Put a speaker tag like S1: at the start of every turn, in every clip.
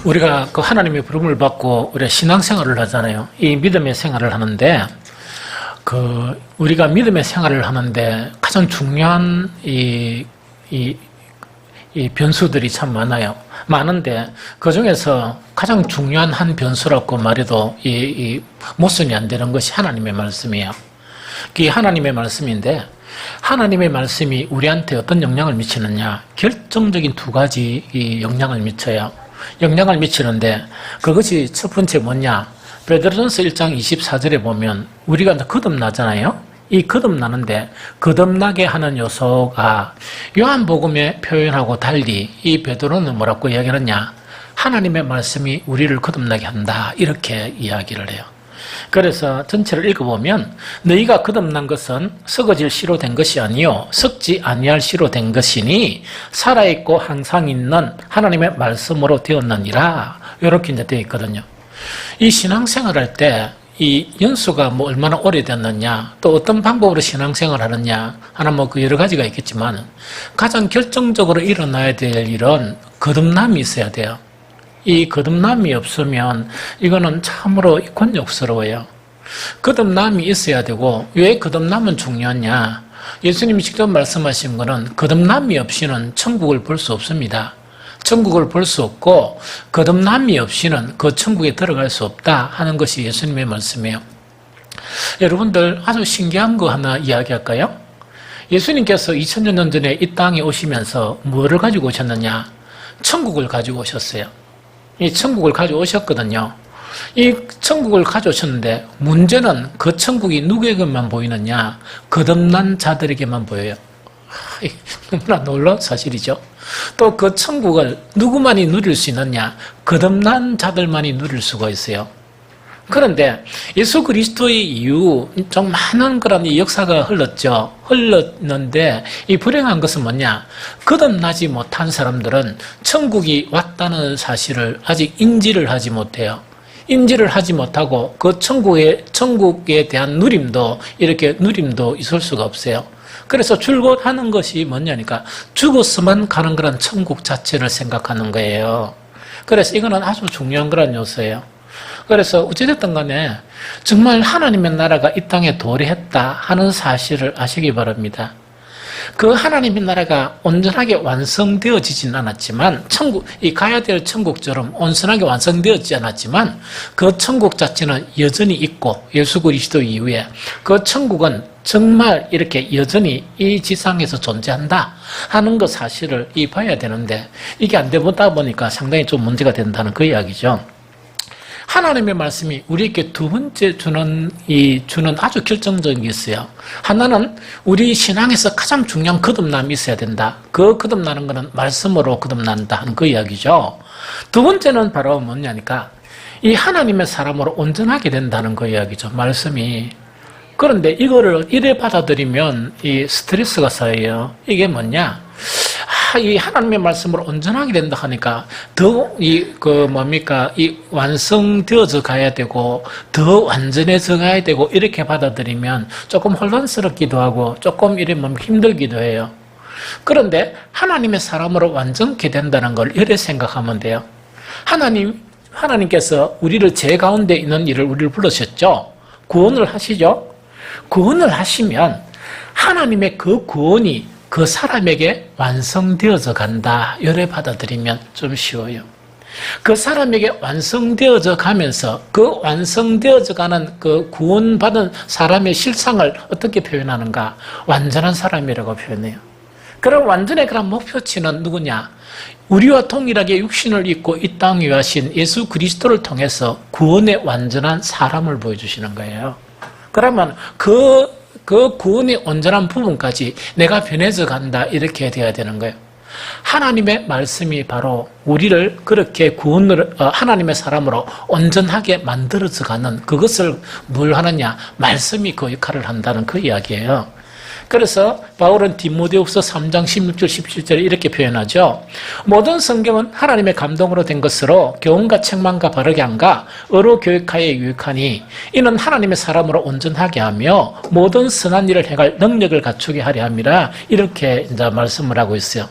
S1: 우리가 그 하나님의 부름을 받고 우리가 신앙생활을 하잖아요. 이 믿음의 생활을 하는데 우리가 믿음의 생활을 하는데 가장 중요한 이 변수들이 참 많아요. 많은데 그 중에서 가장 중요한 한 변수라고 말해도 모순이 안 되는 것이 하나님의 말씀이에요. 이 하나님의 말씀인데 하나님의 말씀이 우리한테 어떤 영향을 미치느냐, 결정적인 두 가지 영향을 미쳐요. 영향을 미치는데 그것이 첫 번째 뭐냐, 베드로전서 1장 24절에 보면 우리가 거듭나잖아요. 이 거듭나는데 거듭나게 하는 요소가 요한복음의 표현하고 달리 이 베드로는 뭐라고 이야기하느냐, 하나님의 말씀이 우리를 거듭나게 한다, 이렇게 이야기를 해요. 그래서 전체를 읽어보면 너희가 거듭난 것은 썩어질 씨로 된 것이 아니요 썩지 아니할 씨로 된 것이니 살아있고 항상 있는 하나님의 말씀으로 되었느니라, 이렇게 이제 되어 있거든요. 이 신앙생활 할 때 이 연수가 뭐 얼마나 오래됐느냐, 또 어떤 방법으로 신앙생활 하느냐 하나 뭐 그 여러 가지가 있겠지만 가장 결정적으로 일어나야 될 일은 거듭남이 있어야 돼요. 이 거듭남이 없으면 이거는 참으로 곤욕스러워요. 거듭남이 있어야 되고, 왜 거듭남은 중요하냐, 예수님이 직접 말씀하신 것은 거듭남이 없이는 천국을 볼 수 없습니다. 천국을 볼 수 없고 거듭남이 없이는 그 천국에 들어갈 수 없다 하는 것이 예수님의 말씀이에요. 여러분들 아주 신기한 거 하나 이야기할까요? 예수님께서 2000년 전에 이 땅에 오시면서 뭐를 가지고 오셨느냐, 천국을 가지고 오셨어요. 이 천국을 가져오셨거든요. 이 천국을 가져오셨는데 문제는 그 천국이 누구에게만 보이느냐, 거듭난 자들에게만 보여요. 너무나 놀라운 사실이죠. 또 그 천국을 누구만이 누릴 수 있느냐, 거듭난 자들만이 누릴 수가 있어요. 그런데 예수 그리스도의 이후 좀 많은 그런 역사가 흘렀는데 이 불행한 것은 뭐냐, 거듭나지 못한 사람들은 천국이 왔다는 사실을 아직 인지를 하지 못해요. 인지를 하지 못하고 그 천국에 대한 누림도 있을 수가 없어요. 그래서 줄곧 하는 것이 뭐냐니까 죽어서만 가는 그런 천국 자체를 생각하는 거예요. 그래서 이거는 아주 중요한 그런 요소예요. 그래서 어찌됐든 간에 정말 하나님의 나라가 이 땅에 도래했다 하는 사실을 아시기 바랍니다. 그 하나님의 나라가 온전하게 완성되어지진 않았지만, 가야 될 천국처럼 온전하게 완성되어지지 않았지만 그 천국 자체는 여전히 있고, 예수 그리스도 이후에 그 천국은 정말 이렇게 여전히 이 지상에서 존재한다 하는 그 사실을 봐야 되는데, 이게 안 되다 보니까 상당히 좀 문제가 된다는 그 이야기죠. 하나님의 말씀이 우리에게 두 번째 주는 아주 결정적인 게 있어요. 하나는 우리 신앙에서 가장 중요한 거듭남이 있어야 된다. 그 거듭나는 것은 말씀으로 거듭난다 하는 그 이야기죠. 두 번째는 바로 뭐냐니까 이 하나님의 사람으로 온전하게 된다는 그 이야기죠. 말씀이. 그런데 이거를 이래 받아들이면 이 스트레스가 쌓여요. 이게 뭐냐? 이 하나님의 말씀으로 온전하게 된다 하니까 더 완성되어져 가야 되고 더 완전해져 가야 되고, 이렇게 받아들이면 조금 혼란스럽기도 하고 조금 힘들기도 해요. 그런데 하나님의 사람으로 완전케 된다는 걸 이렇게 생각하면 돼요. 하나님께서 우리를 죄 가운데 있는 우리를 부르셨죠. 구원을 하시죠. 구원을 하시면 하나님의 그 구원이 그 사람에게 완성되어져 간다, 이래 받아들이면 좀 쉬워요. 그 사람에게 완성되어져 가면서 그 완성되어져 가는 그 구원받은 사람의 실상을 어떻게 표현하는가, 완전한 사람이라고 표현해요. 그럼 완전의 그런 목표치는 누구냐? 우리와 동일하게 육신을 입고 이 땅에 하신 예수 그리스도를 통해서 구원의 완전한 사람을 보여주시는 거예요. 그러면 그 구원의 온전한 부분까지 내가 변해져 간다, 이렇게 돼야 되는 거예요. 하나님의 말씀이 바로 우리를 그렇게 하나님의 사람으로 온전하게 만들어져 가는, 그것을 뭘 하느냐, 말씀이 그 역할을 한다는 그 이야기예요. 그래서 바울은 디모데후서 3장 16절 17절에 이렇게 표현하죠. 모든 성경은 하나님의 감동으로 된 것으로 교훈과 책망과 바르게 함과 의로 교육하에 유익하니 이는 하나님의 사람으로 온전하게 하며 모든 선한 일을 행할 능력을 갖추게 하려 함이라, 이렇게 이제 말씀을 하고 있어요.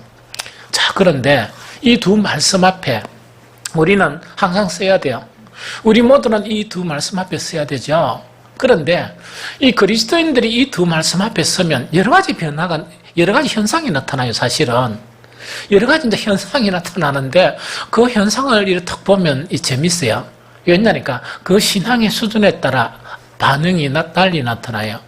S1: 자, 그런데 이 두 말씀 앞에 우리는 항상 써야 돼요. 우리 모두는 이 두 말씀 앞에 써야 되죠. 그런데 이 그리스도인들이 이 두 말씀 앞에 서면 여러 가지 변화가, 여러 가지 현상이 나타나요, 사실은. 여러 가지 이제 현상이 나타나는데 그 현상을 이렇게 탁 보면 재밌어요. 왜냐니까 그 신앙의 수준에 따라 반응이 달리 나타나요.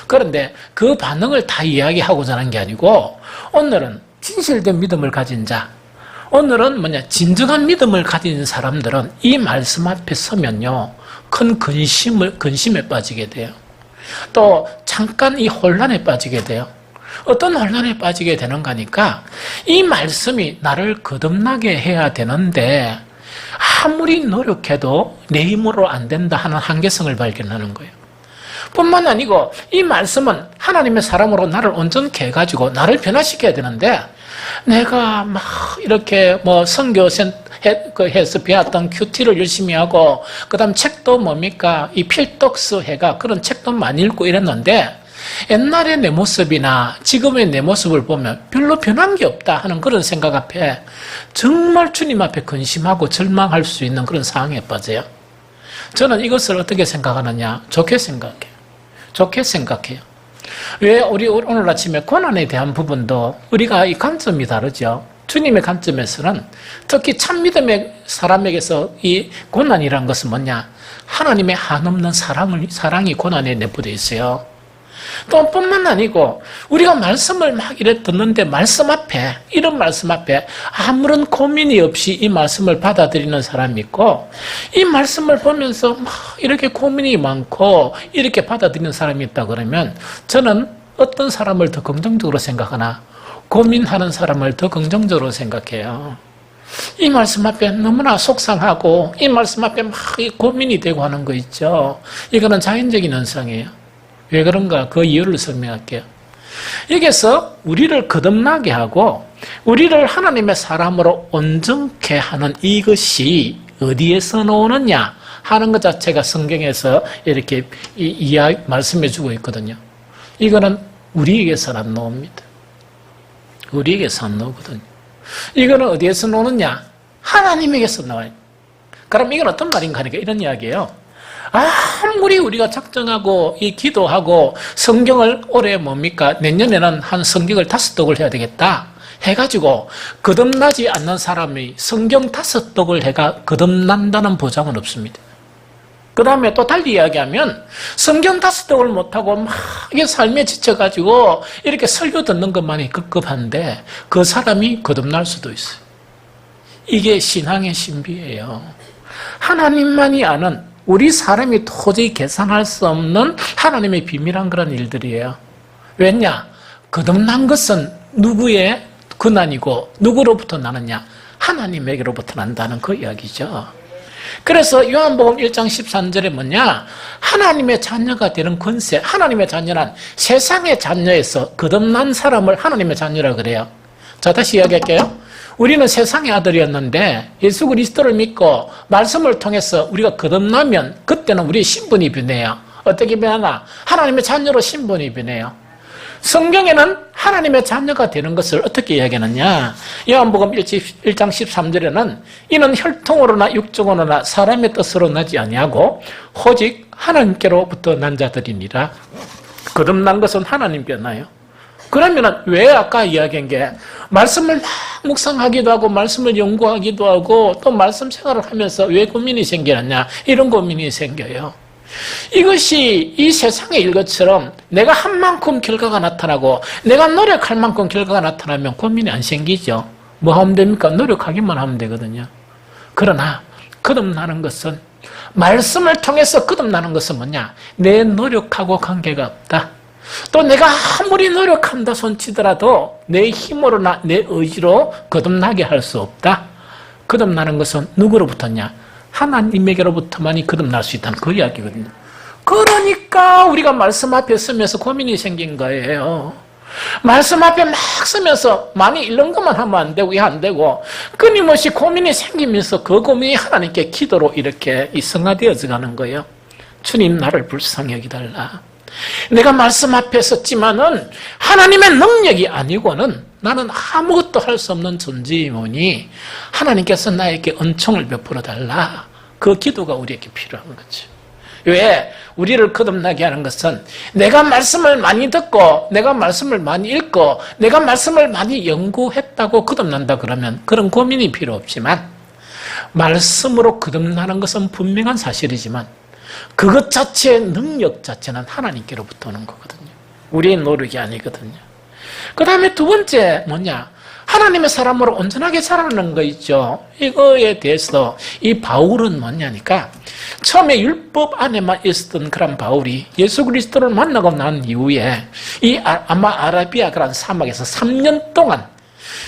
S1: 그런데 그 반응을 다 이야기하고자 하는 게 아니고 오늘은 진실된 믿음을 가진 자, 오늘은 진정한 믿음을 가진 사람들은 이 말씀 앞에 서면요, 큰 근심에 빠지게 돼요. 또 잠깐 이 혼란에 빠지게 돼요. 어떤 혼란에 빠지게 되는가 하니까 이 말씀이 나를 거듭나게 해야 되는데 아무리 노력해도 내 힘으로 안 된다 하는 한계성을 발견하는 거예요. 뿐만 아니고 이 말씀은 하나님의 사람으로 나를 온전케 해가지고 나를 변화시켜야 되는데 내가 막 이렇게 선교해서 배웠던 큐티를 열심히 하고 그 다음 책도 뭡니까? 이 필독스 해가 그런 책도 많이 읽고 이랬는데 옛날의 내 모습이나 지금의 내 모습을 보면 별로 변한 게 없다 하는 그런 생각 앞에 정말 주님 앞에 근심하고 절망할 수 있는 그런 상황에 빠져요. 저는 이것을 어떻게 생각하느냐? 좋게 생각해요. 왜 우리 오늘 아침에 고난에 대한 부분도 우리가 이 관점이 다르죠. 주님의 관점에서는 특히 참믿음의 사람에게서 이 고난이라는 것은 뭐냐? 하나님의 한없는 사랑이 고난에 내포되어 있어요. 또 뿐만 아니고 우리가 말씀을 막 이래 듣는데 이런 말씀 앞에 아무런 고민이 없이 이 말씀을 받아들이는 사람이 있고 이 말씀을 보면서 막 이렇게 고민이 많고 이렇게 받아들이는 사람이 있다 그러면 저는 어떤 사람을 더 긍정적으로 생각하나? 고민하는 사람을 더 긍정적으로 생각해요. 이 말씀 앞에 너무나 속상하고 이 말씀 앞에 막 고민이 되고 하는 거 있죠. 이거는 자연적인 현상이에요. 왜 그런가? 그 이유를 설명할게요. 여기서 우리를 거듭나게 하고 우리를 하나님의 사람으로 온전케 하는 이것이 어디에서 나오느냐 하는 것 자체가 성경에서 이렇게 말씀해 주고 있거든요. 이거는 우리에게서 안 나옵니다. 우리에게서 안 나오거든요. 이거는 어디에서 나오느냐? 하나님에게서 나와요. 그럼 이건 어떤 말인가 하니까 이런 이야기예요. 아무리 우리가 작정하고 기도하고 성경을 올해 내년에는 한 성경을 5독을 해야 되겠다 해가지고 거듭나지 않는 사람이 성경 5독을 해가 거듭난다는 보장은 없습니다. 그 다음에 또 달리 이야기하면 성경 5독을 못하고 막 삶에 지쳐가지고 이렇게 설교 듣는 것만이 급급한데 그 사람이 거듭날 수도 있어요. 이게 신앙의 신비예요. 하나님만이 아는 우리 사람이 도저히 계산할 수 없는 하나님의 비밀한 그런 일들이에요. 왜냐? 거듭난 것은 누구의 권한이고 누구로부터 나느냐? 하나님에게로부터 난다는 그 이야기죠. 그래서 요한복음 1장 13절에 뭐냐? 하나님의 자녀가 되는 권세, 하나님의 자녀란 세상의 자녀에서 거듭난 사람을 하나님의 자녀라 그래요. 자, 다시 이야기할게요. 우리는 세상의 아들이었는데 예수 그리스도를 믿고 말씀을 통해서 우리가 거듭나면 그때는 우리의 신분이 변해요. 어떻게 변하나? 하나님의 자녀로 신분이 변해요. 성경에는 하나님의 자녀가 되는 것을 어떻게 이야기하느냐? 요한복음 1장 13절에는 이는 혈통으로나 육정으로나 사람의 뜻으로 나지 아니하고 오직 하나님께로부터 난 자들이니라. 거듭난 것은 하나님께 나요. 그러면은 왜 아까 이야기한 게 말씀을 막 묵상하기도 하고 말씀을 연구하기도 하고 또 말씀 생활을 하면서 왜 고민이 생기느냐? 이런 고민이 생겨요. 이것이 이 세상의 일것처럼 내가 한 만큼 결과가 나타나고 내가 노력할 만큼 결과가 나타나면 고민이 안 생기죠. 뭐 하면 됩니까? 노력하기만 하면 되거든요. 그러나 거듭나는 것은 말씀을 통해서 거듭나는 것은 뭐냐? 내 노력하고 관계가 없다. 또 내가 아무리 노력한다 손치더라도 내 힘으로나 내 의지로 거듭나게 할 수 없다. 거듭나는 것은 누구로부터냐? 하나님에게로부터만이 거듭날 수 있다는 그 이야기거든요. 그러니까 우리가 말씀 앞에 서면서 고민이 생긴 거예요. 말씀 앞에 막 서면서 많이 읽는 것만 하면 안 되고 안 되고 끊임없이 고민이 생기면서 그 고민이 하나님께 기도로 이렇게 성화되어져 가는 거예요. 주님 나를 불쌍히 여기달라. 내가 말씀 앞에 섰지만은 하나님의 능력이 아니고는 나는 아무것도 할 수 없는 존재이오니 하나님께서 나에게 은총을 베풀어 달라. 그 기도가 우리에게 필요한 거죠. 왜? 우리를 거듭나게 하는 것은 내가 말씀을 많이 듣고 내가 말씀을 많이 읽고 내가 말씀을 많이 연구했다고 거듭난다 그러면 그런 고민이 필요 없지만, 말씀으로 거듭나는 것은 분명한 사실이지만 그것 자체의 능력 자체는 하나님께로부터 오는 거거든요. 우리의 노력이 아니거든요. 그 다음에 두 번째 뭐냐? 하나님의 사람으로 온전하게 살아가는 거 있죠. 이거에 대해서 이 바울은 뭐냐니까, 처음에 율법 안에만 있었던 그런 바울이 예수 그리스도를 만나고 난 이후에 이 아마 아라비아 그런 사막에서 3년 동안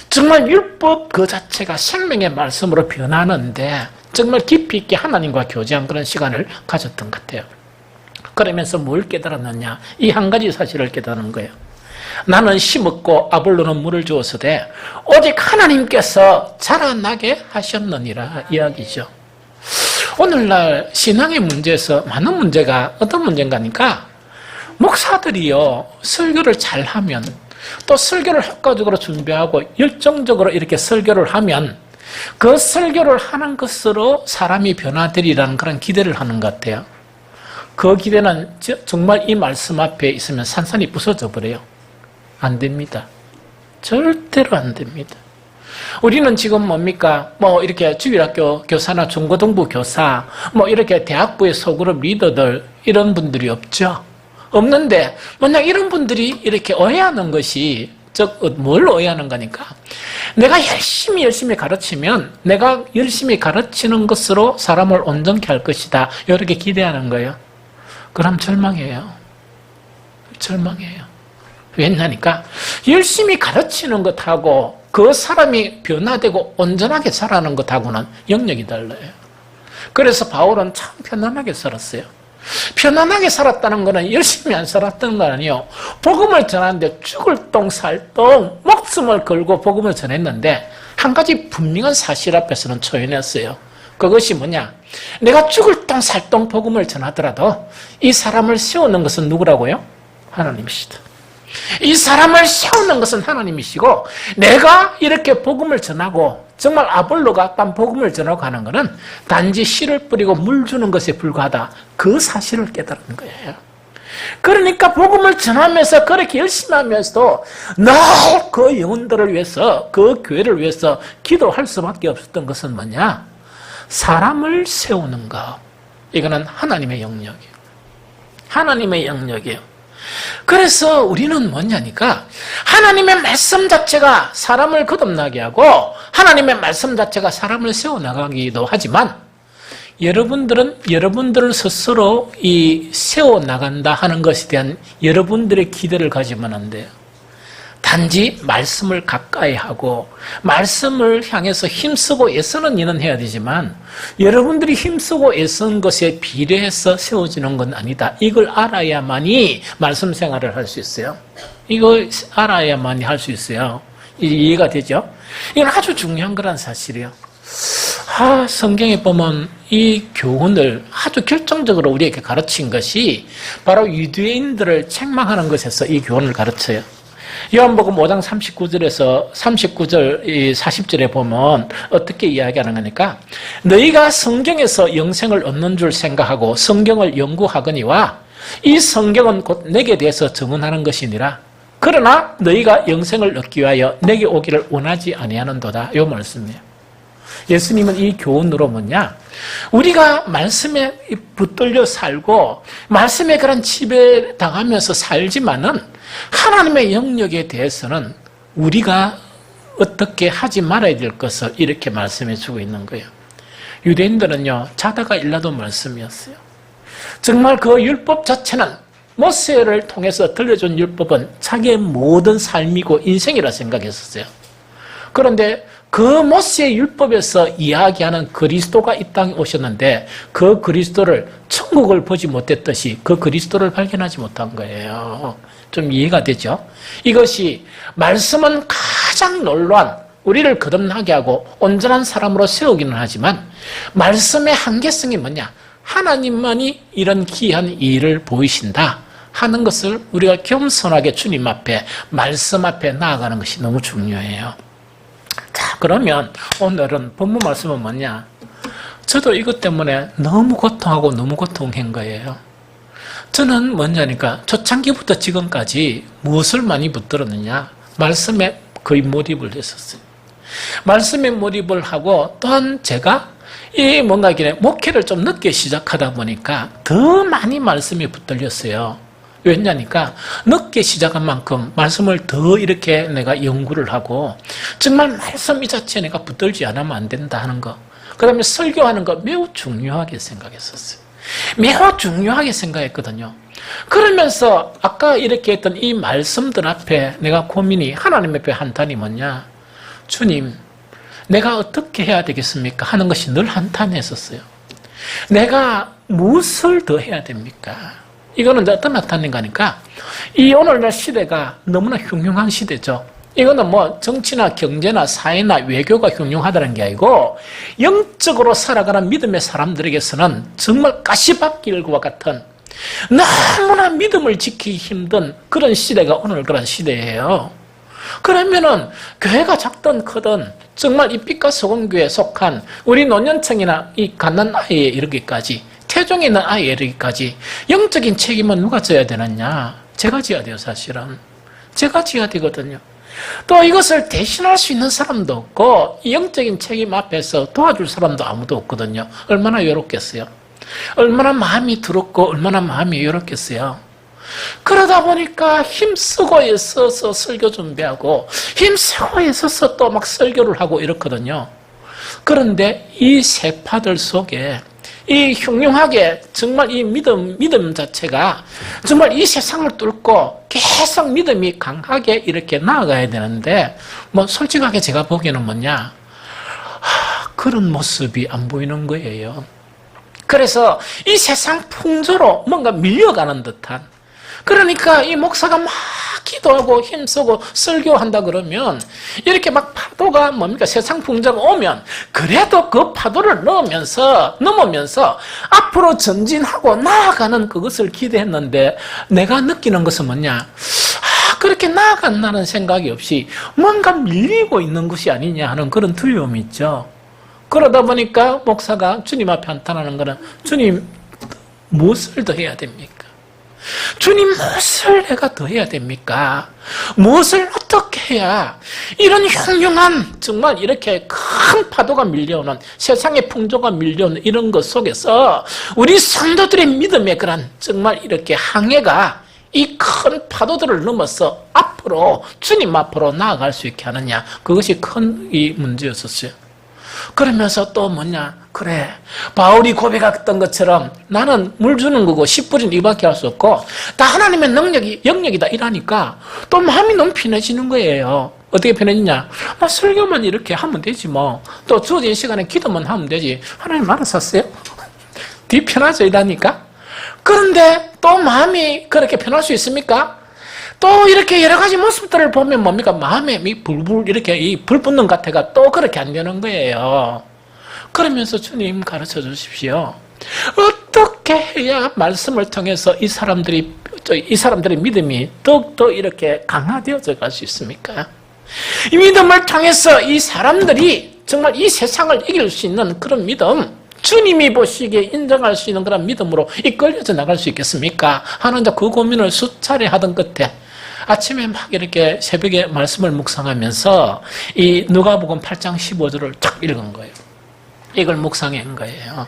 S1: 정말 율법 그 자체가 생명의 말씀으로 변하는데 정말 깊이 있게 하나님과 교제한 그런 시간을 가졌던 것 같아요. 그러면서 뭘 깨달았느냐? 이 한 가지 사실을 깨달은 거예요. 나는 심었고 아볼로는 물을 주었으되 오직 하나님께서 자라나게 하셨느니라 이야기죠. 오늘날 신앙의 문제에서 많은 문제가 어떤 문제인가 하니까, 목사들이요 설교를 잘하면, 또 설교를 효과적으로 준비하고 열정적으로 이렇게 설교를 하면 그 설교를 하는 것으로 사람이 변화되리라는 그런 기대를 하는 것 같아요. 그 기대는 정말 이 말씀 앞에 있으면 산산이 부서져 버려요. 안 됩니다. 절대로 안 됩니다. 우리는 지금 뭡니까? 이렇게 주일학교 교사나 중고등부 교사, 이렇게 대학부의 소그룹 리더들, 이런 분들이 없죠? 없는데, 만약 이런 분들이 이렇게 오해하는 것이, 뭘 오해하는 거니까? 내가 열심히 가르치면, 내가 열심히 가르치는 것으로 사람을 온전케 할 것이다. 이렇게 기대하는 거예요. 그럼 절망해요. 절망해요. 왜냐니까 열심히 가르치는 것하고 그 사람이 변화되고 온전하게 살아가는 것하고는 영역이 달라요. 그래서 바울은 참 편안하게 살았어요. 편안하게 살았다는 것은 열심히 안 살았던 건 아니에요. 복음을 전하는데 죽을 똥 살 똥 목숨을 걸고 복음을 전했는데 한 가지 분명한 사실 앞에서는 초연했어요. 그것이 뭐냐? 내가 죽을 똥 살 똥 복음을 전하더라도 이 사람을 세우는 것은 누구라고요? 하나님이시다. 이 사람을 세우는 것은 하나님이시고, 내가 이렇게 복음을 전하고 정말 아볼로가 딴 복음을 전하고 하는 것은 단지 씨를 뿌리고 물 주는 것에 불과하다. 그 사실을 깨달은 거예요. 그러니까 복음을 전하면서 그렇게 열심히 하면서도 늘 그 영혼들을 위해서, 그 교회를 위해서 기도할 수밖에 없었던 것은 뭐냐? 사람을 세우는 것. 이거는 하나님의 영역이에요. 하나님의 영역이에요. 그래서 우리는 뭐냐니까, 하나님의 말씀 자체가 사람을 거듭나게 하고 하나님의 말씀 자체가 사람을 세워나가기도 하지만, 여러분들을 스스로 세워나간다 하는 것에 대한 여러분들의 기대를 가지면 안 돼요. 단지 말씀을 가까이 하고 말씀을 향해서 힘쓰고 애쓰는 일은 해야 되지만, 여러분들이 힘쓰고 애쓰는 것에 비례해서 세워지는 건 아니다. 이걸 알아야만이 말씀 생활을 할 수 있어요. 이걸 알아야만이 할 수 있어요. 이해가 되죠? 이건 아주 중요한 거란 사실이에요. 성경에 보면 이 교훈을 아주 결정적으로 우리에게 가르친 것이 바로 유대인들을 책망하는 것에서 이 교훈을 가르쳐요. 요한복음 5장 39절에서 40절에 보면 어떻게 이야기하는 거니까, 너희가 성경에서 영생을 얻는 줄 생각하고 성경을 연구하거니와 이 성경은 곧 내게 대해서 증언하는 것이니라. 그러나 너희가 영생을 얻기 위하여 내게 오기를 원하지 아니하는도다. 이 말씀이에요. 예수님은 이 교훈으로 뭐냐? 우리가 말씀에 붙들려 살고 말씀에 그런 지배당하면서 살지만은 하나님의 영역에 대해서는 우리가 어떻게 하지 말아야 될 것을 이렇게 말씀해 주고 있는 거예요. 유대인들은요, 자다가 일어나도 말씀이었어요. 정말 그 율법 자체는, 모세를 통해서 들려준 율법은 자기의 모든 삶이고 인생이라 생각했었어요. 그런데 그 모세의 율법에서 이야기하는 그리스도가 이 땅에 오셨는데 그 그리스도를, 천국을 보지 못했듯이 그 그리스도를 발견하지 못한 거예요. 좀 이해가 되죠? 이것이, 말씀은 가장 놀라운, 우리를 거듭나게 하고 온전한 사람으로 세우기는 하지만 말씀의 한계성이 뭐냐? 하나님만이 이런 귀한 일을 보이신다. 하는 것을 우리가 겸손하게 주님 앞에, 말씀 앞에 나아가는 것이 너무 중요해요. 자, 그러면 오늘은 본문 말씀은 뭐냐? 저도 이것 때문에 너무 고통하고 너무 고통한 거예요. 저는 뭐냐니까 초창기부터 지금까지 무엇을 많이 붙들었느냐? 말씀에 거의 몰입을 했었어요. 말씀에 몰입을 하고, 또한 제가 이 뭔가 이렇게 목회를 좀 늦게 시작하다 보니까 더 많이 말씀에 붙들렸어요. 왜냐니까 늦게 시작한 만큼 말씀을 더 이렇게 내가 연구를 하고, 정말 말씀 이 자체에 내가 붙들지 않으면 안 된다 하는 거, 그 다음에 설교하는 거 매우 중요하게 생각했었어요. 매우 중요하게 생각했거든요. 그러면서 아까 이렇게 했던 이 말씀들 앞에 내가 고민이, 하나님 앞에 한탄이 뭐냐? 주님, 내가 어떻게 해야 되겠습니까? 하는 것이 늘 한탄했었어요. 내가 무엇을 더 해야 됩니까? 이거는 어떤 한탄인가 하니까, 이 오늘날 시대가 너무나 흉흉한 시대죠. 이거는 뭐 정치나 경제나 사회나 외교가 흉흉하다는 게 아니고, 영적으로 살아가는 믿음의 사람들에게서는 정말 가시밭길과 같은, 너무나 믿음을 지키기 힘든 그런 시대가 오늘 그런 시대예요. 그러면은 교회가 작든 크든 정말 이 빛과 소금 교회에 속한 우리 노년층이나 이 갓난 아이에 이르기까지, 태중에 있는 아이에 이르기까지 영적인 책임은 누가 져야 되느냐? 제가 져야 돼요. 사실은 제가 져야 되거든요. 또 이것을 대신할 수 있는 사람도 없고, 이 영적인 책임 앞에서 도와줄 사람도 아무도 없거든요. 얼마나 외롭겠어요. 얼마나 마음이 두렵고 얼마나 마음이 외롭겠어요. 그러다 보니까 힘쓰고 애써서 설교 준비하고, 힘쓰고 애써서 또 막 설교를 하고 이렇거든요. 그런데 이 세파들 속에 이 흉흉하게 정말 이 믿음 자체가 정말 이 세상을 뚫고 계속 믿음이 강하게 이렇게 나아가야 되는데, 뭐 솔직하게 제가 보기에는 뭐냐? 그런 모습이 안 보이는 거예요. 그래서 이 세상 풍조로 뭔가 밀려가는 듯한, 그러니까 이 목사가 막 기도하고 힘쓰고 설교한다 그러면 이렇게 막 파도가 뭡니까? 세상 풍자가 오면 그래도 그 파도를 넘으면서 앞으로 전진하고 나아가는 그것을 기대했는데, 내가 느끼는 것은 뭐냐? 그렇게 나아간다는 생각이 없이 뭔가 밀리고 있는 것이 아니냐 하는 그런 두려움이 있죠. 그러다 보니까 목사가 주님 앞에 한탄하는 거는, 주님, 무엇을 더 해야 됩니까? 주님, 무엇을 내가 더 해야 됩니까? 무엇을 어떻게 해야 이런 흉흉한, 정말 이렇게 큰 파도가 밀려오는, 세상의 풍조가 밀려오는 이런 것 속에서 우리 성도들의 믿음의 그런 정말 이렇게 항해가 이 큰 파도들을 넘어서 앞으로, 주님 앞으로 나아갈 수 있게 하느냐, 그것이 큰 이 문제였었어요. 그러면서 또 뭐냐? 그래, 바울이 고백했던 것처럼 나는 물 주는 거고 씨 뿌리는 이밖에 할 수 없고 다 하나님의 영역이다 이러니까 또 마음이 너무 편해지는 거예요. 어떻게 편해지냐? 설교만 이렇게 하면 되지 뭐. 또 주어진 시간에 기도만 하면 되지. 하나님 알아서 하세요. 뒤 편하죠 이러니까. 그런데 또 마음이 그렇게 편할 수 있습니까? 또 이렇게 여러 가지 모습들을 보면 뭡니까? 마음에 불불 이렇게 이 불 붙는 것 같아가 또 그렇게 안 되는 거예요. 그러면서 주님 가르쳐 주십시오. 어떻게 해야 말씀을 통해서 이 사람들의 믿음이 더욱더 이렇게 강화되어져 갈 수 있습니까? 이 믿음을 통해서 이 사람들이 정말 이 세상을 이길 수 있는 그런 믿음, 주님이 보시기에 인정할 수 있는 그런 믿음으로 이끌려져 나갈 수 있겠습니까? 하는 그 고민을 수차례 하던 끝에 아침에 막 이렇게 새벽에 말씀을 묵상하면서 이 누가복음 8장 15절을 탁 읽은 거예요. 이걸 묵상한 거예요.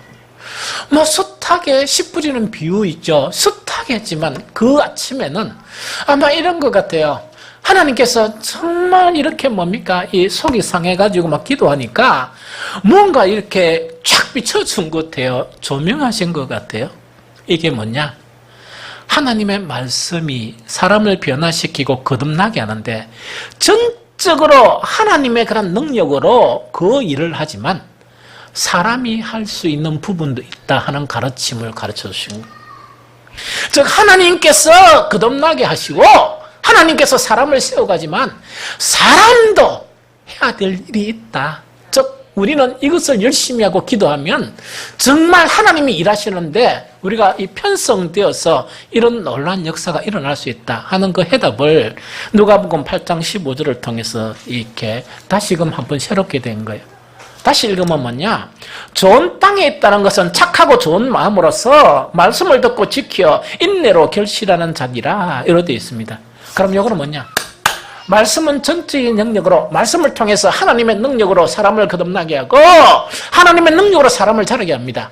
S1: 뭐 숱하게 씨 뿌리는 비유 있죠. 숱하게 했지만 그 아침에는 아마 이런 것 같아요. 하나님께서 정말 이렇게 뭡니까? 이 속이 상해가지고 막 기도하니까 뭔가 이렇게 쫙 비춰준 것 같아요. 조명하신 것 같아요. 이게 뭐냐? 하나님의 말씀이 사람을 변화시키고 거듭나게 하는데 전적으로 하나님의 그런 능력으로 그 일을 하지만 사람이 할 수 있는 부분도 있다 하는 가르침을 가르쳐 주신 거예요. 즉 하나님께서 거듭나게 하시고 하나님께서 사람을 세워가지만 사람도 해야 될 일이 있다. 즉 우리는 이것을 열심히 하고 기도하면 정말 하나님이 일하시는데 우리가 이 편성되어서 이런 놀라운 역사가 일어날 수 있다 하는 그 해답을 누가복음 8장 15절을 통해서 이렇게 다시금 한번 새롭게 된 거예요. 다시 읽으면 뭐냐? 좋은 땅에 있다는 것은 착하고 좋은 마음으로서 말씀을 듣고 지켜 인내로 결실하는 자기라 이렇게 되어 있습니다. 그럼 이거는 뭐냐? 말씀은 전적인 능력으로, 말씀을 통해서 하나님의 능력으로 사람을 거듭나게 하고 하나님의 능력으로 사람을 자라게 합니다.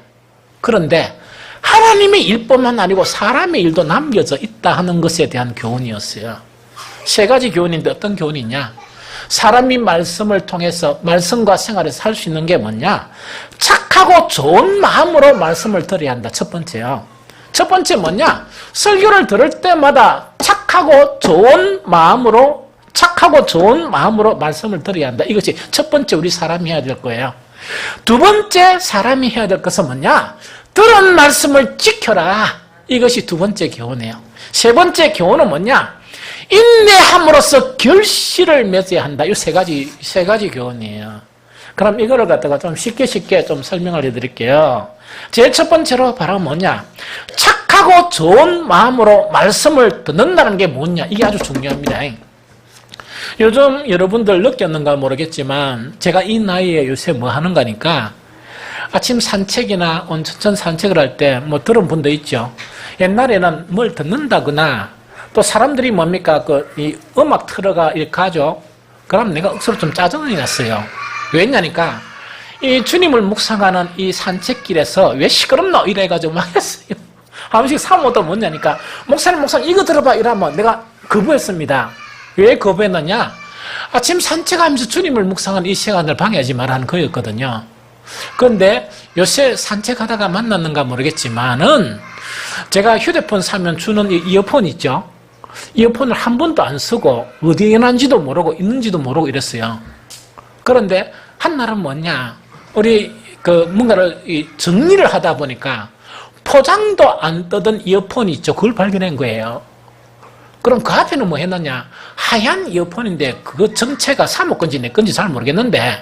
S1: 그런데 하나님의 일뿐만 아니고 사람의 일도 남겨져 있다 하는 것에 대한 교훈이었어요. 세 가지 교훈인데 어떤 교훈이냐? 사람이 말씀을 통해서 말씀과 생활에서 살 수 있는 게 뭐냐? 착하고 좋은 마음으로 말씀을 들어야 한다. 첫 번째요. 첫 번째 뭐냐? 설교를 들을 때마다 착하고 좋은 마음으로 말씀을 들어야 한다. 이것이 첫 번째 우리 사람이 해야 될 거예요. 두 번째 사람이 해야 될 것은 뭐냐? 들은 말씀을 지켜라. 이것이 두 번째 교훈이에요. 세 번째 교훈은 뭐냐? 인내함으로써 결실을 맺어야 한다. 이 세 가지 교훈이에요. 그럼 이거를 갖다가 좀 쉽게 좀 설명을 해드릴게요. 제일 첫 번째로 바로 뭐냐? 착하고 좋은 마음으로 말씀을 듣는다는 게 뭐냐? 이게 아주 중요합니다. 요즘 여러분들 느꼈는가 모르겠지만 제가 이 나이에 요새 뭐 하는가니까 아침 산책이나 온천천 산책을 할 때 뭐 들은 분도 있죠. 옛날에는 뭘 듣는다거나 또 사람들이 뭡니까? 이 음악 틀어가 이렇게 가죠. 그럼 내가 억수로 좀 짜증이 났어요. 왜냐니까 이 주님을 묵상하는 이 산책길에서 왜 시끄럽노? 이래가지고 막 했어요. 한 번씩 사모도 뭐냐니까 목사님 이거 들어봐 이러면 내가 거부했습니다. 왜 거부했느냐? 아침 산책하면서 주님을 묵상하는 이 시간을 방해하지 말라는 거였거든요. 그런데 요새 산책하다가 만났는가 모르겠지만은 제가 휴대폰 사면 주는 이어폰 있죠? 이어폰을 한 번도 안 쓰고 어디에 있는지도 모르고 있는지도 모르고 이랬어요. 그런데 한날은 뭐냐? 우리 뭔가를 정리를 하다 보니까 포장도 안 뜯은 이어폰이 있죠. 그걸 발견한 거예요. 그럼 그 앞에는 뭐 했느냐? 하얀 이어폰인데 그거 정체가 사모 건지 내 건지 잘 모르겠는데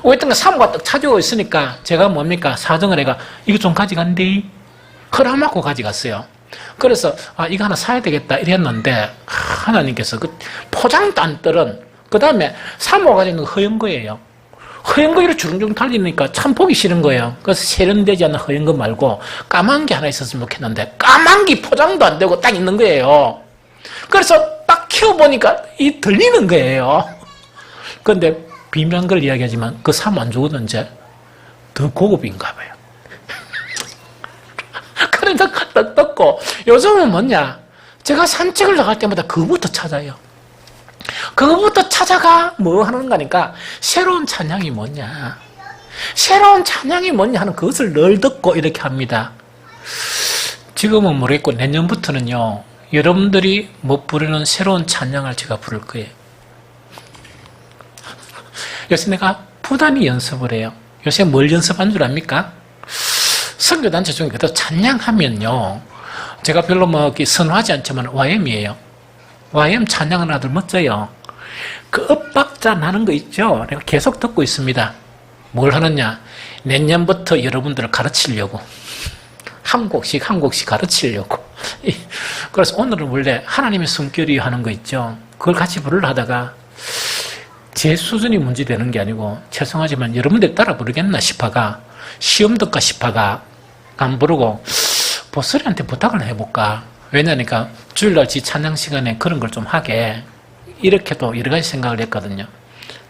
S1: 어쨌든 사모가 딱 찾아오고 있으니까 제가 뭡니까? 사정을 해가 이거 좀 가져간디? 허락받고 가져갔어요. 그래서 이거 하나 사야 되겠다 이랬는데 하나님께서 그 포장도 안 뜯은 그 다음에 사모가 가지고 있는 거 허연 거예요. 허연 거를 주렁주렁 달리니까 참 보기 싫은 거예요. 그래서 세련되지 않은 허연 거 말고 까만 게 하나 있었으면 좋겠는데 까만 게 포장도 안 되고 딱 있는 거예요. 그래서 딱 키워보니까 들리는 거예요. 그런데 비밀한 걸 이야기하지만 그 사모 안 주거든지 더 고급인가 봐요. 그래서 딱 떴고 요즘은 뭐냐? 제가 산책을 나갈 때마다 그거부터 찾아요. 그거부터 찾아가 뭐 하는 거니까 새로운 찬양이 뭐냐? 새로운 찬양이 뭐냐 하는 그것을 늘 듣고 이렇게 합니다. 지금은 모르겠고 내년부터는요. 여러분들이 못 부르는 새로운 찬양을 제가 부를 거예요. 요새 내가 부단히 연습을 해요. 요새 뭘 연습한 줄 압니까? 선교단체 중에 그래도 찬양하면요. 제가 별로 선호하지 않지만 YM이에요. YM 찬양은 아들 멋져요. 그 엇박자 나는 거 있죠? 내가 계속 듣고 있습니다. 뭘 하느냐? 내년부터 여러분들을 가르치려고. 한 곡씩 가르치려고. 그래서 오늘은 원래 하나님의 숨결이 하는 거 있죠. 그걸 같이 부르려 하다가 제 수준이 문제되는 게 아니고 죄송하지만 여러분들 따라 부르겠나 싶어가 시험 듣까 싶어가 안 부르고 보슬이한테 부탁을 해볼까. 왜냐니까 주일날 지 찬양 시간에 그런 걸 좀 하게 이렇게도 여러 가지 생각을 했거든요.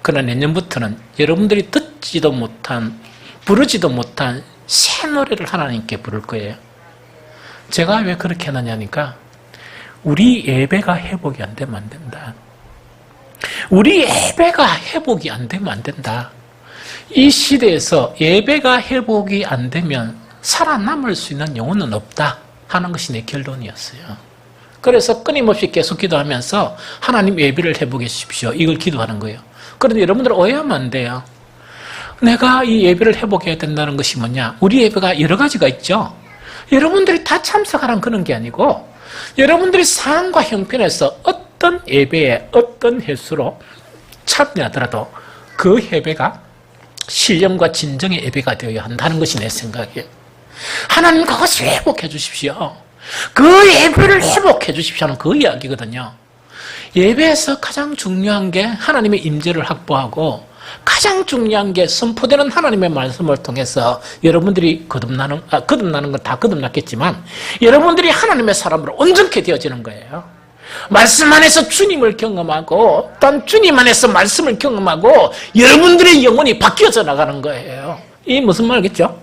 S1: 그러나 내년부터는 여러분들이 듣지도 못한 부르지도 못한 새 노래를 하나님께 부를 거예요. 제가 왜 그렇게 하느냐니까 우리 예배가 회복이 안 되면 안 된다. 우리 예배가 회복이 안 되면 안 된다. 이 시대에서 예배가 회복이 안 되면 살아남을 수 있는 영혼은 없다 하는 것이 내 결론이었어요. 그래서 끊임없이 계속 기도하면서 하나님 예배를 회복해 주십시오. 이걸 기도하는 거예요. 그런데 여러분들 오해하면 안 돼요. 내가 이 예배를 회복해야 된다는 것이 뭐냐? 우리 예배가 여러 가지가 있죠. 여러분들이 다 참석하라는 그런 게 아니고 여러분들이 상황과 형편에서 어떤 예배에 어떤 횟수로 참여하더라도 그 예배가 신령과 진정의 예배가 되어야 한다는 것이 내 생각이에요. 하나님 그것을 회복해 주십시오. 그 예배를 회복해 주십시오는 그 이야기거든요. 예배에서 가장 중요한 게 하나님의 임재를 확보하고 가장 중요한 게 선포되는 하나님의 말씀을 통해서 여러분들이 거듭나는 건 다 거듭났겠지만 여러분들이 하나님의 사람으로 온전케 되어지는 거예요. 말씀 안에서 주님을 경험하고 또 주님 안에서 말씀을 경험하고 여러분들의 영혼이 바뀌어져 나가는 거예요. 이 무슨 말이겠죠?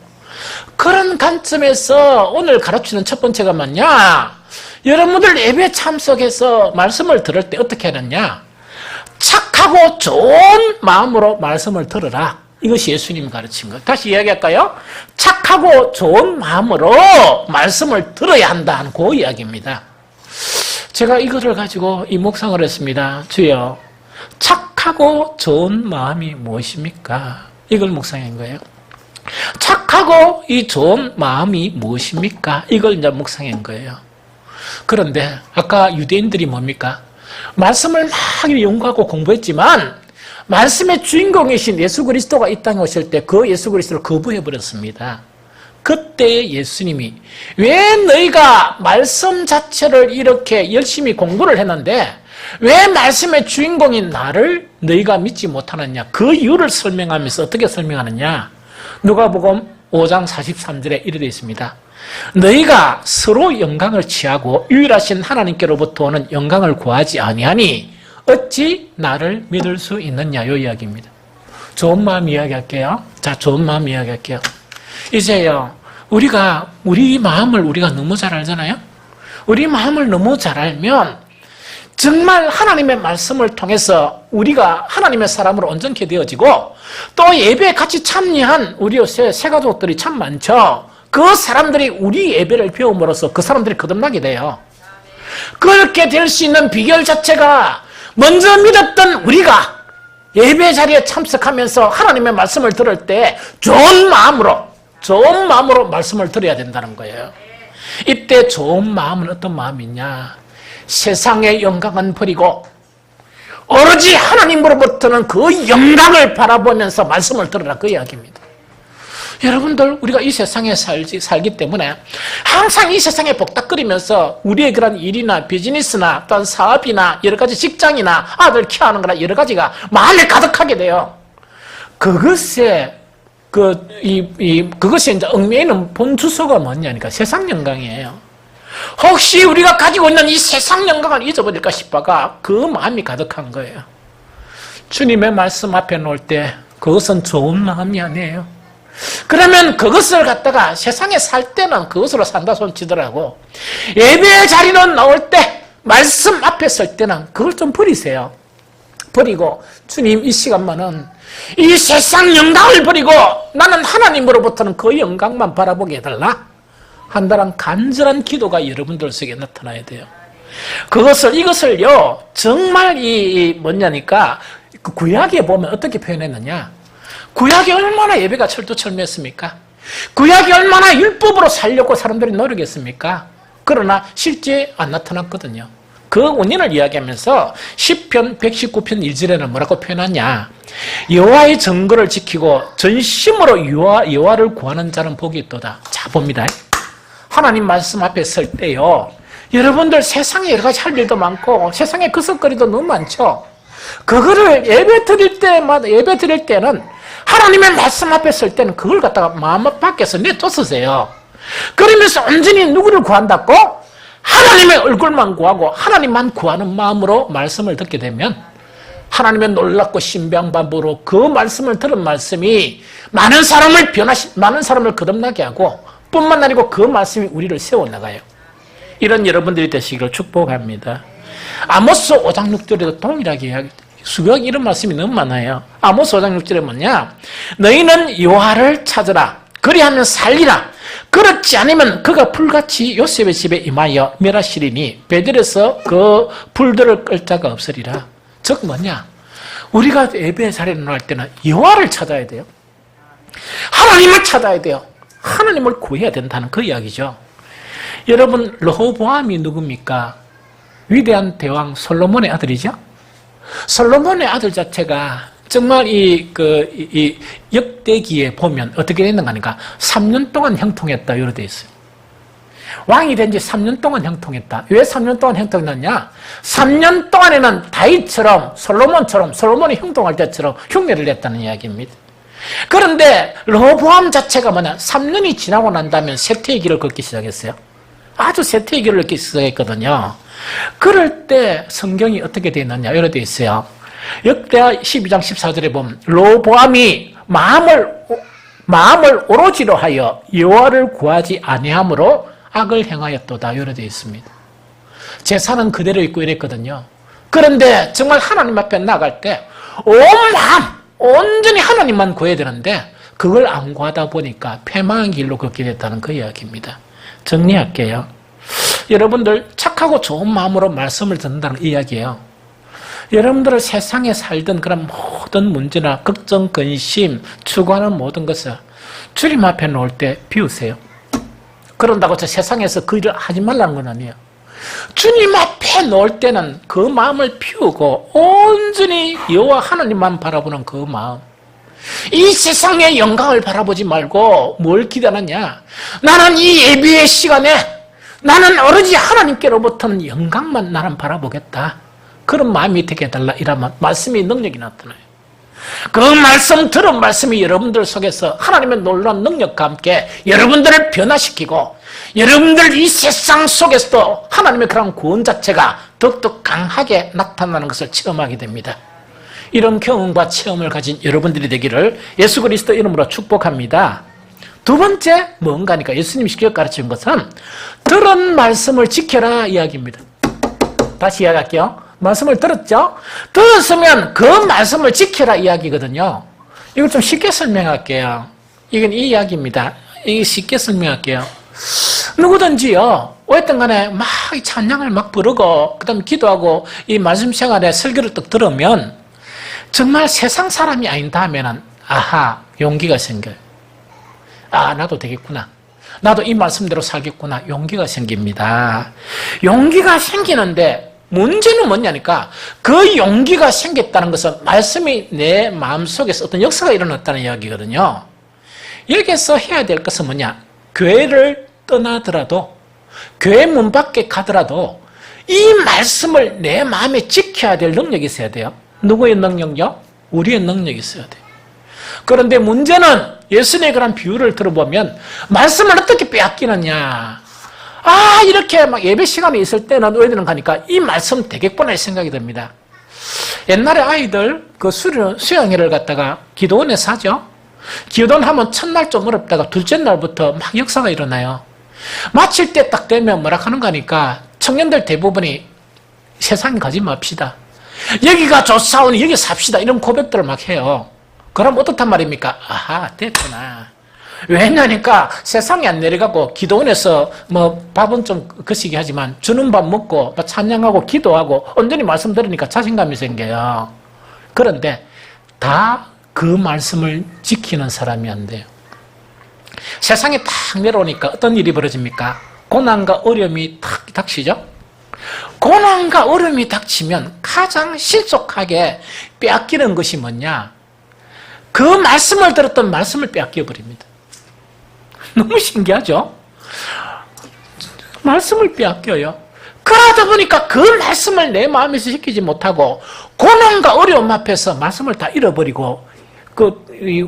S1: 그런 관점에서 오늘 가르치는 첫 번째가 뭐냐? 여러분들 예배 참석해서 말씀을 들을 때 어떻게 하느냐? 착하고 좋은 마음으로 말씀을 들으라. 이것이 예수님 가르친 것. 다시 이야기할까요? 착하고 좋은 마음으로 말씀을 들어야 한다는 그 이야기입니다. 제가 이거를 가지고 이 묵상을 했습니다. 주여, 착하고 좋은 마음이 무엇입니까? 이걸 묵상한 거예요. 착하고 이 좋은 마음이 무엇입니까? 이걸 이제 묵상한 거예요. 그런데 아까 유대인들이 뭡니까? 말씀을 막 연구하고 공부했지만 말씀의 주인공이신 예수 그리스도가 이 땅에 오실 때 그 예수 그리스도를 거부해버렸습니다. 그때 예수님이 왜 너희가 말씀 자체를 이렇게 열심히 공부를 했는데 왜 말씀의 주인공인 나를 너희가 믿지 못하느냐? 그 이유를 설명하면서 어떻게 설명하느냐? 누가복음 5장 43절에 이르되 있습니다. 너희가 서로 영광을 취하고 유일하신 하나님께로부터 오는 영광을 구하지 아니하니 어찌 나를 믿을 수 있느냐? 이 이야기입니다. 좋은 마음 이야기할게요. 자, 좋은 마음 이야기할게요. 이제요, 우리 마음을 우리가 너무 잘 알잖아요? 우리 마음을 너무 잘 알면 정말 하나님의 말씀을 통해서 우리가 하나님의 사람으로 온전케 되어지고 또 예배에 같이 참여한 우리 요새 새가족들이 참 많죠. 그 사람들이 우리 예배를 배움으로써 그 사람들이 거듭나게 돼요. 그렇게 될 수 있는 비결 자체가 먼저 믿었던 우리가 예배 자리에 참석하면서 하나님의 말씀을 들을 때 좋은 마음으로 말씀을 들어야 된다는 거예요. 이때 좋은 마음은 어떤 마음이냐? 세상의 영광은 버리고 오로지 하나님으로부터는 그 영광을 바라보면서 말씀을 들으라, 그 이야기입니다. 여러분들, 우리가 이 세상에 살기 때문에 항상 이 세상에 복닥거리면서 우리의 그런 일이나 비즈니스나 또는 사업이나 여러 가지 직장이나 아들 키워하는 거나 여러 가지가 마음에 가득하게 돼요. 그것이 이제 얽매이는 본 주소가 뭐냐니까 세상 영광이에요. 혹시 우리가 가지고 있는 이 세상 영광을 잊어버릴까 싶어가 그 마음이 가득한 거예요. 주님의 말씀 앞에 놓을 때 그것은 좋은 마음이 아니에요. 그러면 그것을 갖다가 세상에 살 때는 그것으로 산다 손치더라고. 예배의 자리는 나올 때 말씀 앞에 설 때는 그걸 좀 버리세요. 버리고 주님, 이 시간만은 이 세상 영광을 버리고 나는 하나님으로부터는 그 영광만 바라보게 해달라 한다는 간절한 기도가 여러분들 속에 나타나야 돼요. 이것을요, 정말 뭐냐니까, 그 구약에 보면 어떻게 표현했느냐? 구약이 얼마나 예배가 철두철미했습니까? 구약이 얼마나 율법으로 살려고 사람들이 노력했습니까? 그러나 실제 안 나타났거든요. 그 원인을 이야기하면서 시편 119편 1절에는 뭐라고 표현하냐? 여호와의 증거를 지키고 전심으로 여호와를 구하는 자는 복이 있도다. 자, 봅니다. 하나님 말씀 앞에 설 때요, 여러분들 세상에 여러 가지 할 일도 많고 세상에 그석거리도 너무 많죠. 그거를 예배 드릴 때는 하나님의 말씀 앞에 설 때는 그걸 갖다가 마음 밖에서 내쫓으세요. 그러면서 온전히 누구를 구한다고? 하나님의 얼굴만 구하고 하나님만 구하는 마음으로 말씀을 듣게 되면 하나님의 놀랍고 신비한 방법으로 그 말씀을 들은 말씀이 많은 사람을 거듭나게 하고 뿐만 아니고 그 말씀이 우리를 세워나가요. 이런 여러분들이 되시기를 축복합니다. 아모스 5장 6절에도 동일하게 이야기합니다. 수백 이런 말씀이 너무 많아요. 아모스 5장 6절에 뭐냐? 너희는 여호와를 찾으라. 그리하면 살리라. 그렇지 않으면 그가 불같이 요셉의 집에 임하여 멸하시리니 베들에서 그 불들을 끌 자가 없으리라. 즉 뭐냐? 우리가 예배 자리에 나올 때는 여호와를 찾아야 돼요. 하나님을 찾아야 돼요. 하나님을 구해야 된다는 그 이야기죠. 여러분, 르호보암이 누굽니까? 위대한 대왕 솔로몬의 아들이죠. 솔로몬의 아들 자체가 정말 이 역대기에 보면 어떻게 됐는가 하니까 3년 동안 형통했다. 이렇게 돼 있어요. 왕이 된 지 3년 동안 형통했다. 왜 3년 동안 형통했느냐? 3년 동안에는 다윗처럼 솔로몬이 형통할 때처럼 흉내를 냈다는 이야기입니다. 그런데 르호보암 자체가 뭐냐? 3년이 지나고 난 다음에 쇠퇴의 길을 걷기 시작했어요. 아주 쇠퇴의 길을 걷기 시작했거든요. 그럴 때 성경이 어떻게 되어 있느냐? 이렇게 되어 있어요. 역대하 12장 14절에 보면 르호보암이 마음을 오로지로 하여 여호와를 구하지 아니함으로 악을 행하였도다. 이렇게 되어 있습니다. 제사는 그대로 있고 이랬거든요. 그런데 정말 하나님 앞에 나갈 때 온 마음 온전히 하나님만 구해야 되는데 그걸 안 구하다 보니까 패망한 길로 걷게 됐다는 그 이야기입니다. 정리할게요. 여러분들 착하고 좋은 마음으로 말씀을 듣는다는 이야기예요. 여러분들을 세상에 살던 그런 모든 문제나 걱정, 근심, 추구하는 모든 것을 주님 앞에 놓을 때 비우세요. 그런다고 저 세상에서 그 일을 하지 말라는 건 아니에요. 주님 앞에 놓을 때는 그 마음을 피우고 온전히 여호와 하나님만 바라보는 그 마음. 이 세상의 영광을 바라보지 말고 뭘 기대하느냐? 나는 이 예배의 시간에 나는 오로지 하나님께로부터는 영광만 나는 바라보겠다. 그런 마음이 되게 해달라. 이러면 말씀이 능력이 나타나요. 그 말씀 들은 말씀이 여러분들 속에서 하나님의 놀라운 능력과 함께 여러분들을 변화시키고 여러분들 이 세상 속에서도 하나님의 그런 구원 자체가 더욱더 강하게 나타나는 것을 체험하게 됩니다. 이런 경험과 체험을 가진 여러분들이 되기를 예수 그리스도 이름으로 축복합니다. 두 번째 뭔가 하니까 예수님이 쉽게 가르치는 것은 들은 말씀을 지켜라 이야기입니다. 다시 이야기할게요. 말씀을 들었죠? 들었으면 그 말씀을 지켜라 이야기거든요. 이걸 좀 쉽게 설명할게요. 이건 이 이야기입니다. 이게 쉽게 설명할게요. 누구든지요, 어쨌든 간에 막 찬양을 막 부르고, 그 다음에 기도하고, 이 말씀 시간에 설교를 딱 들으면, 정말 세상 사람이 아니다 하면은, 아하, 용기가 생겨요. 아, 나도 되겠구나. 나도 이 말씀대로 살겠구나. 용기가 생깁니다. 용기가 생기는데, 문제는 뭐냐니까 그 용기가 생겼다는 것은 말씀이 내 마음속에서 어떤 역사가 일어났다는 이야기거든요. 여기서 해야 될 것은 뭐냐? 교회를 떠나더라도 교회 문 밖에 가더라도 이 말씀을 내 마음에 지켜야 될 능력이 있어야 돼요. 누구의 능력요? 우리의 능력이 있어야 돼요. 그런데 문제는 예수님의 그런 비유를 들어보면 말씀을 어떻게 빼앗기느냐? 아, 이렇게 막 예배 시간이 있을 때는 왜 되는가 하니까 이 말씀 되겠구나 생각이 듭니다. 옛날에 아이들 그 수영회를 갖다가 기도원에서 하죠. 기도원 하면 첫날 좀 어렵다가 둘째 날부터 막 역사가 일어나요. 마칠 때 딱 되면 뭐라 하는가 하니까 청년들 대부분이 세상 가지 맙시다. 여기가 좋사오니 여기 삽시다. 이런 고백들을 막 해요. 그럼 어떻단 말입니까? 아하, 됐구나. 왜냐니까 세상에 안 내려가고 기도원에서 뭐 밥은 좀 거시기 하지만 주는 밥 먹고 찬양하고 기도하고 온전히 말씀 들으니까 자신감이 생겨요. 그런데 다 그 말씀을 지키는 사람이 안 돼요. 세상에 딱 내려오니까 어떤 일이 벌어집니까? 고난과 어려움이 탁 닥치죠? 고난과 어려움이 닥치면 가장 신속하게 빼앗기는 것이 뭐냐? 그 말씀을 들었던 말씀을 빼앗겨 버립니다. 너무 신기하죠? 말씀을 빼앗겨요. 그러다 보니까 그 말씀을 내 마음에서 지키지 못하고 고난과 어려움 앞에서 말씀을 다 잃어버리고 그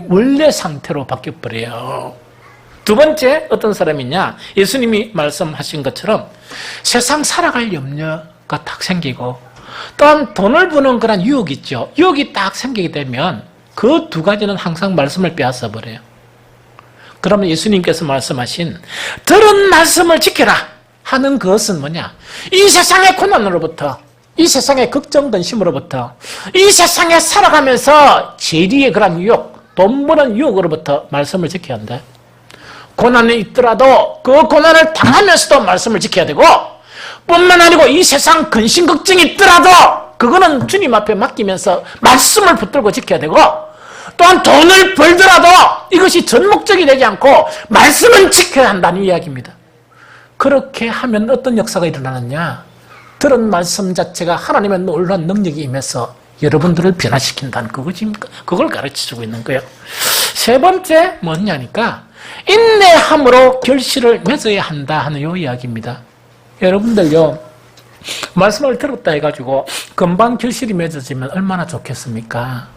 S1: 원래 상태로 바뀌어버려요. 두 번째 어떤 사람이냐? 예수님이 말씀하신 것처럼 세상 살아갈 염려가 딱 생기고 또한 돈을 버는 그런 유혹이 있죠. 유혹이 딱 생기게 되면 그 두 가지는 항상 말씀을 빼앗아 버려요. 그러면 예수님께서 말씀하신 들은 말씀을 지켜라 하는 그것은 뭐냐? 이 세상의 고난으로부터, 이 세상의 걱정, 근심으로부터, 이 세상에 살아가면서 재리의 그런 유혹, 돈 버는 유혹으로부터 말씀을 지켜야 한다. 고난이 있더라도 그 고난을 당하면서도 말씀을 지켜야 되고 뿐만 아니고 이 세상 근심, 걱정이 있더라도 그거는 주님 앞에 맡기면서 말씀을 붙들고 지켜야 되고 또한 돈을 벌더라도 이것이 전목적이 되지 않고 말씀은 지켜야 한다는 이야기입니다. 그렇게 하면 어떤 역사가 일어나느냐? 들은 말씀 자체가 하나님의 놀라운 능력이 임해서 여러분들을 변화시킨다는 그거입니까? 그걸 가르쳐주고 있는 거예요. 세 번째 뭐냐니까 인내함으로 결실을 맺어야 한다 하는 요 이야기입니다. 여러분들요, 말씀을 들었다 해가지고 금방 결실이 맺어지면 얼마나 좋겠습니까?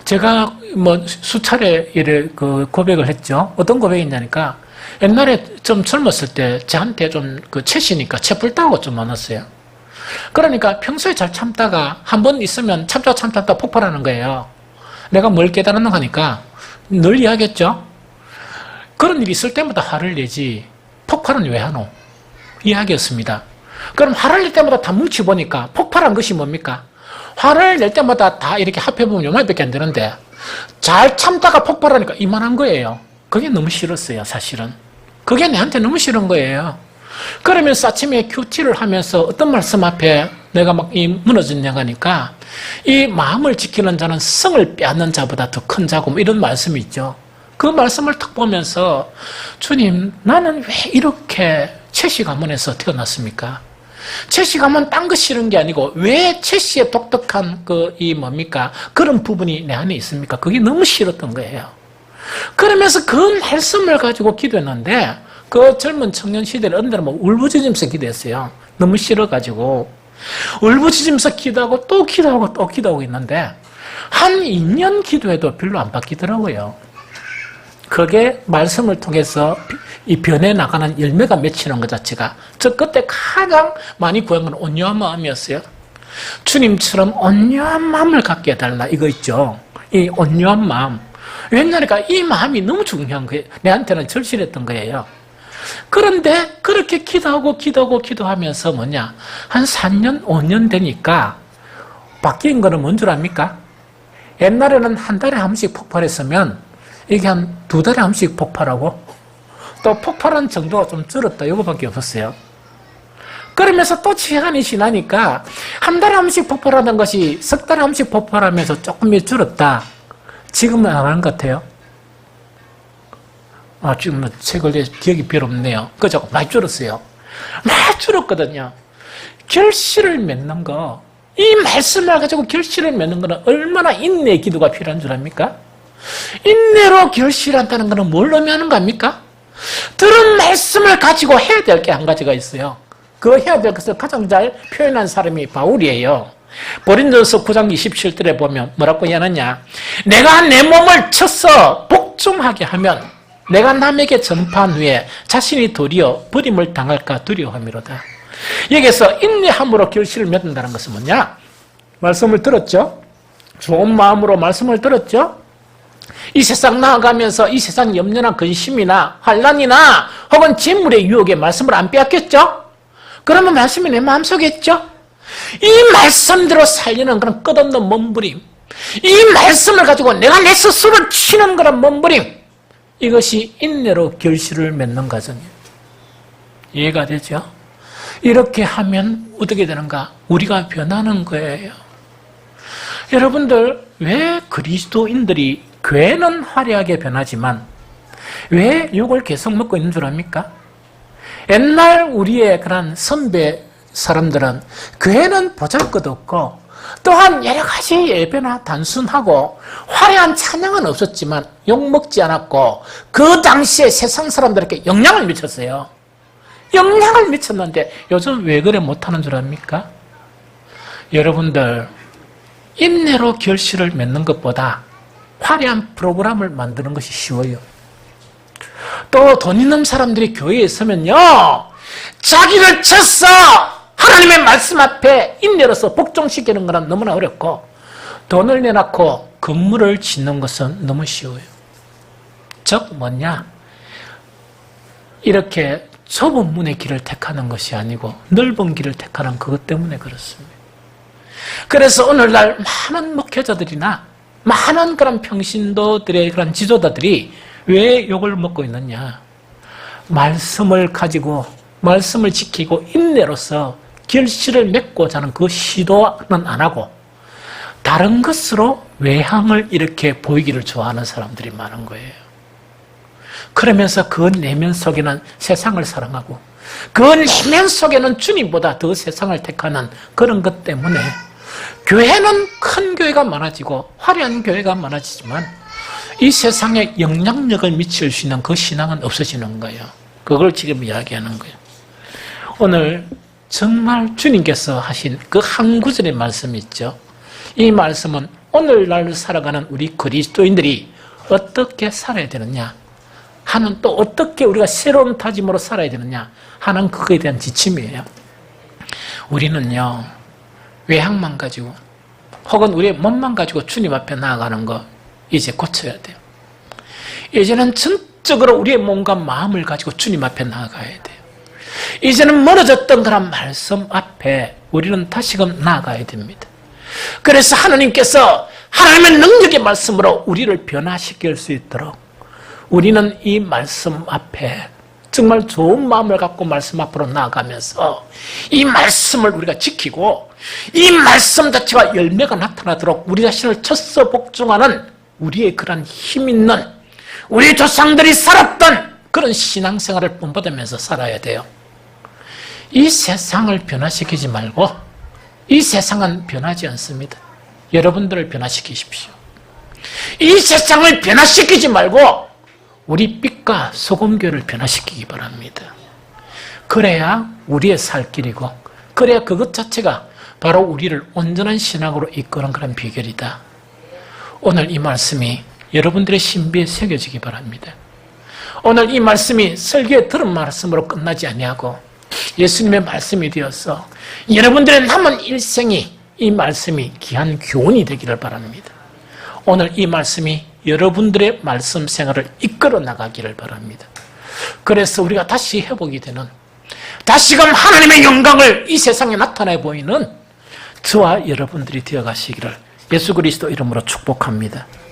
S1: 제가 수차례 이래 고백을 했죠. 어떤 고백이냐니까 옛날에 좀 젊었을 때 저한테 좀 채시니까 채불다고 좀 많았어요. 그러니까 평소에 잘 참다가 한 번 있으면 참다 폭발하는 거예요. 내가 뭘 깨달았나 하니까 늘 이야기했죠. 그런 일이 있을 때마다 화를 내지 폭발은 왜 하노? 이야기였습니다. 그럼 화를 낼 때마다 다 뭉치보니까 폭발한 것이 뭡니까? 화를 낼 때마다 다 이렇게 합해보면 요만밖에 안 되는데 잘 참다가 폭발하니까 이만한 거예요. 그게 너무 싫었어요, 사실은. 그게 내한테 너무 싫은 거예요. 그러면서 아침에 큐티를 하면서 어떤 말씀 앞에 내가 막 무너졌냐고 하니까 이 마음을 지키는 자는 성을 빼앗는 자보다 더 큰 자고 뭐 이런 말씀이 있죠. 그 말씀을 딱 보면서 주님, 나는 왜 이렇게 채씨 가문에서 태어났습니까? 채씨 가문 딴 거 싫은 게 아니고 왜 채씨의 독특한 그런 부분이 내 안에 있습니까? 그게 너무 싫었던 거예요. 그러면서 그 말씀을 가지고 기도했는데 그 젊은 청년 시대를 어느 날은 울부짖으면서 기도했어요. 너무 싫어가지고 울부짖으면서 기도하고 또 기도하고 또 기도하고 있는데 한 2년 기도해도 별로 안 바뀌더라고요. 그게 말씀을 통해서 이 변해 나가는 열매가 맺히는 것 자체가 저 그때 가장 많이 구한 건 온유한 마음이었어요. 주님처럼 온유한 마음을 갖게 해달라 이거 있죠. 이 온유한 마음. 왜냐니까 이 마음이 너무 중요한 거예요. 내한테는 절실했던 거예요. 그런데 그렇게 기도하면서 한 4년, 5년 되니까 바뀐 거는 뭔 줄 압니까? 옛날에는 한 달에 한 번씩 폭발했으면 이게 한 2달에 한 번씩 폭발하고 또 폭발한 정도가 좀 줄었다. 이거밖에 없었어요. 그러면서 또 시간이 지나니까 한 달에 한 번씩 폭발하던 것이 석 달에 한 번씩 폭발하면서 조금 줄었다. 지금은 안 하는 것 같아요. 지금 책을 기억이 별로 없네요. 그죠? 많이 줄었어요. 많이 줄었거든요. 결실을 맺는 거, 이 말씀을 가지고 결실을 맺는 거는 얼마나 인내의 기도가 필요한 줄 압니까? 인내로 결실한다는 것은 뭘 의미하는 겁니까? 들은 말씀을 가지고 해야 될 게 한 가지가 있어요. 그 해야 될 것을 가장 잘 표현한 사람이 바울이에요. 고린도서 9장 27절에 보면 뭐라고 얘기하느냐? 내가 내 몸을 쳐서 복종하게 하면 내가 남에게 전파한 후에 자신이 도리어 버림을 당할까 두려워함이로다. 여기서 인내함으로 결실을 맺는다는 것은 뭐냐? 말씀을 들었죠? 좋은 마음으로 말씀을 들었죠? 이 세상 나아가면서 이 세상 염려나 근심이나 환난이나 혹은 재물의 유혹에 말씀을 안 빼앗겼죠? 그러면 말씀이 내 마음속에 있죠? 이 말씀대로 살려는 그런 끝없는 몸부림, 이 말씀을 가지고 내가 내 스스로를 치는 그런 몸부림, 이것이 인내로 결실을 맺는 과정이에요. 이해가 되죠? 이렇게 하면 어떻게 되는가? 우리가 변하는 거예요. 여러분들, 왜 그리스도인들이 교회는 화려하게 변하지만 왜 욕을 계속 먹고 있는 줄 압니까? 옛날 우리의 그런 선배 사람들은 교회는 보잘것없고 또한 여러 가지 예배나 단순하고 화려한 찬양은 없었지만 욕먹지 않았고 그 당시에 세상 사람들에게 영향을 미쳤어요. 영향을 미쳤는데 요즘 왜 그래 못하는 줄 압니까? 여러분들, 인내로 결실을 맺는 것보다 화려한 프로그램을 만드는 것이 쉬워요. 또 돈 있는 사람들이 교회에 있으면요, 자기를 쳐서 하나님의 말씀 앞에 인내로서 복종시키는 것은 너무나 어렵고 돈을 내놓고 건물을 짓는 것은 너무 쉬워요. 즉 뭐냐? 이렇게 좁은 문의 길을 택하는 것이 아니고 넓은 길을 택하는 그것 때문에 그렇습니다. 그래서 오늘날 많은 목회자들이나 많은 그런 평신도들의 그런 지도자들이 왜 욕을 먹고 있느냐? 말씀을 가지고 말씀을 지키고 인내로서 결실을 맺고자 하는 그 시도는 안 하고 다른 것으로 외향을 이렇게 보이기를 좋아하는 사람들이 많은 거예요. 그러면서 그 내면 속에는 세상을 사랑하고 그 내면 속에는 주님보다 더 세상을 택하는 그런 것 때문에 교회는 큰 교회가 많아지고 화려한 교회가 많아지지만 이 세상에 영향력을 미칠 수 있는 그 신앙은 없어지는 거예요. 그걸 지금 이야기하는 거예요. 오늘 정말 주님께서 하신 그 한 구절의 말씀이 있죠. 이 말씀은 오늘날 살아가는 우리 그리스도인들이 어떻게 살아야 되느냐 하는, 또 어떻게 우리가 새로운 다짐으로 살아야 되느냐 하는 그거에 대한 지침이에요. 우리는요, 외향만 가지고 혹은 우리의 몸만 가지고 주님 앞에 나아가는 거 이제 고쳐야 돼요. 이제는 전적으로 우리의 몸과 마음을 가지고 주님 앞에 나아가야 돼요. 이제는 멀어졌던 그런 말씀 앞에 우리는 다시금 나아가야 됩니다. 그래서 하나님께서 하나님의 능력의 말씀으로 우리를 변화시킬 수 있도록 우리는 이 말씀 앞에 정말 좋은 마음을 갖고 말씀 앞으로 나아가면서 이 말씀을 우리가 지키고 이 말씀 자체가 열매가 나타나도록 우리 자신을 쳤어 복종하는 우리의 그런 힘 있는 우리 조상들이 살았던 그런 신앙생활을 본받으면서 살아야 돼요. 이 세상을 변화시키지 말고, 이 세상은 변하지 않습니다. 여러분들을 변화시키십시오. 이 세상을 변화시키지 말고 우리 빛과 소금교를 변화시키기 바랍니다. 그래야 우리의 살 길이고, 그래야 그것 자체가 바로 우리를 온전한 신앙으로 이끄는 그런 비결이다. 오늘 이 말씀이 여러분들의 신비에 새겨지기 바랍니다. 오늘 이 말씀이 설교에 들은 말씀으로 끝나지 아니하고 예수님의 말씀이 되어서 여러분들의 남은 일생이 이 말씀이 귀한 교훈이 되기를 바랍니다. 오늘 이 말씀이 여러분들의 말씀 생활을 이끌어 나가기를 바랍니다. 그래서 우리가 다시 회복이 되는, 다시금 하나님의 영광을 이 세상에 나타내 보이는 저와 여러분들이 되어가시기를 예수 그리스도 이름으로 축복합니다.